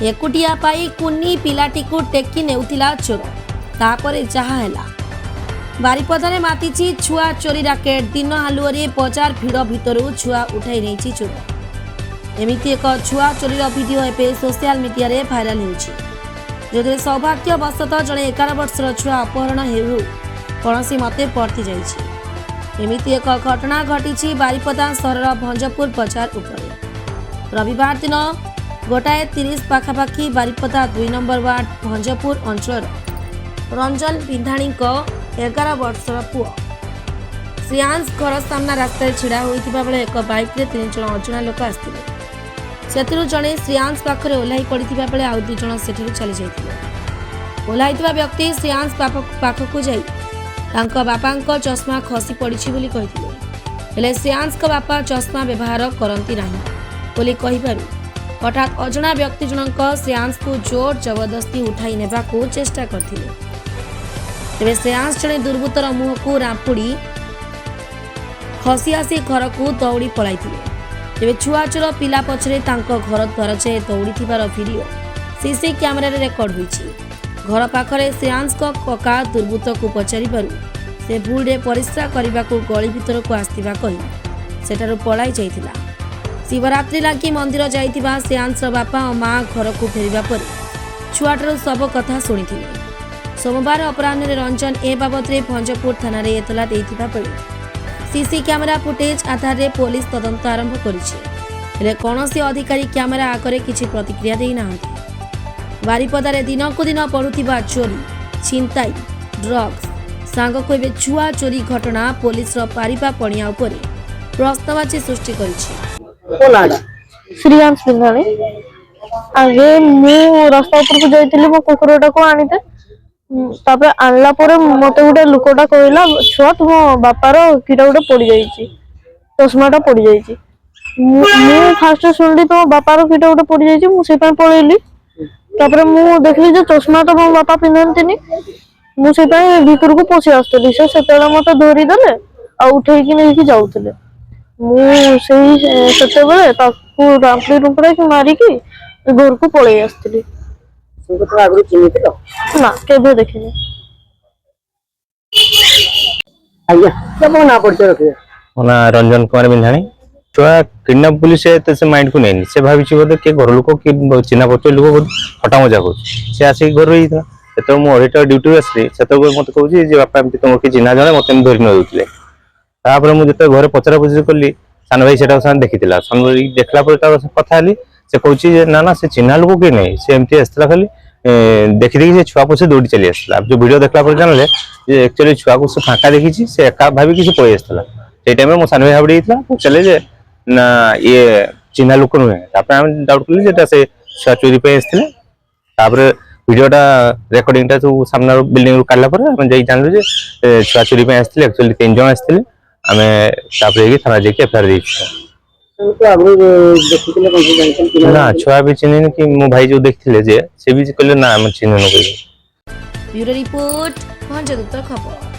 एकुटिया पाई कुन्नी पिलाटी को टेकी नेउथिला चोर तापरे जहा हैला बारिपदारे मातिची छुआ चोरी राकेट दिन हालुअरे बजार भिड़ भितरु छुआ उठाई नहीं चोर एमिति एक छुआ चोरीर भिडियो एबे सोशल मीडिया रे भाइराल होउछि जदि सौभाग्यवशतः जड़े 11 वर्षर छुआ अपहरण हेउ कौनसी मते पड़ती जाइछि एमिति एक घटना घटी बारिपदा सहर भंजपुर बजार उपरे रविवार दिन 1:30 पाखापाखि बारिपदा 2 नंबर वार्ड भंजपुर अंचल रंजन पिंधाणी 11 वर्षर पुओ श्रियांश घर सामना रास्ता छिड़ा होइतिबा बेले एक बाइक रे 3 जण अजଣା लोक आस्थिले सेतिरु जणे श्रियांश पाखरे ओल्हाई पड़ितिबा बेले आउ 2 जण सेठिरु चली जाइतिले ओल्हाइतिबा व्यक्ति श्रियांश पाखकु जाई तांको बापांको चश्मा खसी पड़िछि बोली कहिथिले हेले श्रियांश बापा चश्मा व्यवहार करंती नाही बोली कहिबारु हठात अजଣା व्यक्ति जनक श्रेयांश को जोर जबरदस्ती उठाई नेबाकू चेष्टा करथिले तेबे श्रेयांश जणे दुर्बृत्तर मुह को रापुड़ी खसी आसी घर को दौड़ी पलाइथिले तेबे छुआ चोर पिला पछरे तांको घर द्वार जे दौड़ी थिबार वीडियो सीसी कैमरा रे रेकॉर्ड होईछि घर पाखरे श्रेयांश को कका दुर्बृत्त को पचारिबारु से भूल रे परिश्रा करबा को गली भीतर को आस्तिबा कहि सेठारु पलाई जाइथिला शिवरात्रि लागी मंदिर जाइथिबा श्रेयांश बापा और माँ घर को फेरिबा पर छुआटर सब कथा शुणिथिले सोमवार अपराह्न रंजन ए बाबद रे भंजपुर थाना रे एतला देइथिबा पर सीसी कैमरा फुटेज आधार रे पुलिस तदंत आरंभ करिछि हेले कोनोसी अधिकारी कैमरा आकरे किछि प्रतिक्रिया देइ नाहंती बारिपदारे दिन को दिन पड़ुथिबा चोरी छिनताई ड्रग्स सांग को एबे छुआ चोरी घटना पुलिस रो पारिबा पणिया उपरे प्रश्नवाची सृष्टि करिछि श्रियांश पिंधाणी आगे मु रास्ता ऊपर को जाइतिली मो कुकुरटा को आनिते तापर आनला परे मते गुटे लुकोटा कहला छुआ तुम बापार किटा गुटे पड़ी जाइछि चश्माटा पड़ी जाइछि मु फास्ट सुनली तो बापार किटा गुटे पड़ी जाइछि मु से पय पळेली तापर मु देखली जे चश्मा तो मो बापा पिनंतिनी मु से पय भीतर को पसी आस्तली से तेला मते धरि देले आ उठै कि नै कि जाउतले मु सेही सते बेले ताकू रापली रुपरे कि मारी कि घर को पळै आस्तली तुमको तो आगु चिन्हित ना केबे देखिनी आज्ञा सब ना परिचय रखे ना रंजन कुमार बिंधाणी छुआ किडनैप पुलिस से माइंड को नहीं से भावी बोधे किए घर लोक कि चिन्ह परिचय लोक हटा मजा कर से आसिक घर रही तो मुझे अडिटर ड्यूटी आसली से मत कहूँ बापा एमती तुम कि चिन्ह जड़े मत धरी नौले तापर मुझे घर पचरा पुचरी कली सान भाई से देखी सान भाई देखला कथा से कहूँ ना ना से चिन्ह लोक किए नहीं से एमती आसला खाली देखी देखी से छुआ पछे दौड़ी चली आसला जो वीडियो देखला जानले एक्चुअली छुआ को से फाँका देखी से एका भावी किसी पलि आसला से टाइम मो सान भाई हाबड़ी चले जे ना ये चिन्ह लोक नुहे डाउट कली से छुआ चोरी पे आसते वीडियोटा रेकर्डिंग सब सामना बिल्डिंग रू काढला पर हम जाई जानलु जे छुआ चोरी पे आसते एक्चुअली 3 जण आसते आमे तापर थाना जाके एफआईआर देछि तो आगु देखिले कोन जानछन ना छुआ भी चिन्हिन कि मो भाई जो देखथिले जे से भी कहले ना हम चिन्हन कहि ब्यूरो रिपोर्ट भंजदूत खबर।